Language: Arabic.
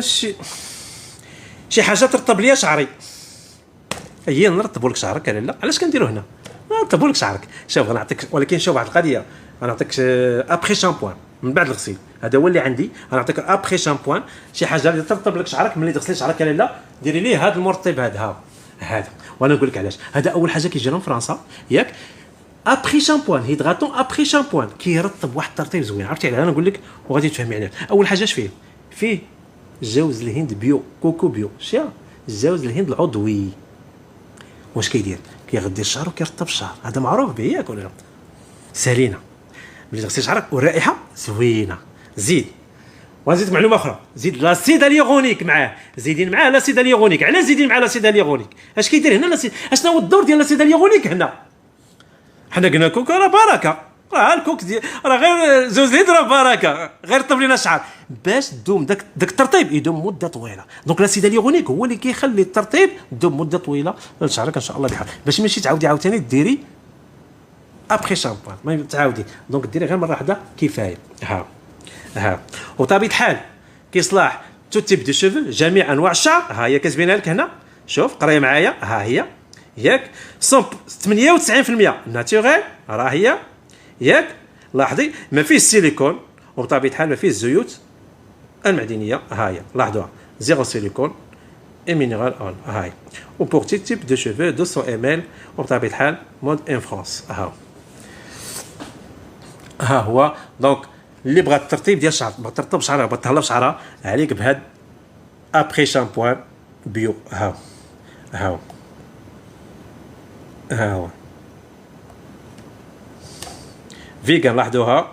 شي حاجه ترطب ليا شعري. هي نرطبوا لك شعرك. لا علاش كنديروا هنا نرطبوا لك شعرك. شوف غنعطيك، ولكن شوف واحد القضيه، غنعطيك ابخي شامبوان من بعد الغسيل. هذا هو اللي عندي. غنعطيك ابخي شامبوان، شي حاجه اللي ترطب لك شعرك ملي تغسلي شعرك. لا ديري ليه هذا المرطب هذا. وانا نقول لك علاش. هذا اول حاجه كيجي لنا في فرنسا ياك، ابخي شامبوان هيدراتون ابخي شامبوان، كيرطب واحد الترطيب زوين. عرفتي علاه؟ انا نقول لك وغادي تفهمي علاه. اول حاجه اش فيه جوز الهند بيو، كوكو بيو. شتيها جوز الهند العضوي. واش كيدير؟ كيغدي الشعر وكيرطب الشعر. هذا معروف به ياك ولا لا؟ سالينا ملي تغسلي شعرك والرائحه زوينه. زيد وزيد معلومه اخرى، زيد لاسيد اليغونيك معاه. زيدين معاه لاسيد اليغونيك. علاش زيدين مع لاسيد اليغونيك؟ اش كيدير هنا لاسيد؟ اشنو هو الدور ديال لاسيد اليغونيك هنا؟ حنا قلنا كوك راه بركه، راه الكوك راه غير زوز ليدر بركه، غير طيب لنا الشعر باش دوم داك الترطيب يدوم مده طويله. دونك لاسيد اليغونيك هو اللي كيخلي الترطيب دوم مده طويله لشعرك ان شاء الله بحال، باش ماشي تعاودي عاوتاني ديري ابخي شامبوان. ما تعاودي، دونك ديري غير مره واحده كفايه. وطبيعه الحال كيصلاح تو تيب دو شوفو، جميع انواع الشعر. ها هي كتبينها لك هنا، شوف قراي معايا. ها هي ياك 98% ناتوريل، راه هي ياك. لاحظي ما فيه السيليكون، وبطبيعه الحال ما فيه الزيوت المعدنيه. ها هي لاحظوها، زيرو سيليكون اي مينيرال اول. ها هي وبور تيب دو شوفو 200 ml، وبطبيعه الحال مود ان فرانس. ها هو. دونك اللي بغى الترطيب ديال الشعر، بغى ترطب شعرها، بغى تهلا في شعرها، عليك بهاد ابخي شامبوان بيو. ها هو فيغان. لاحظوها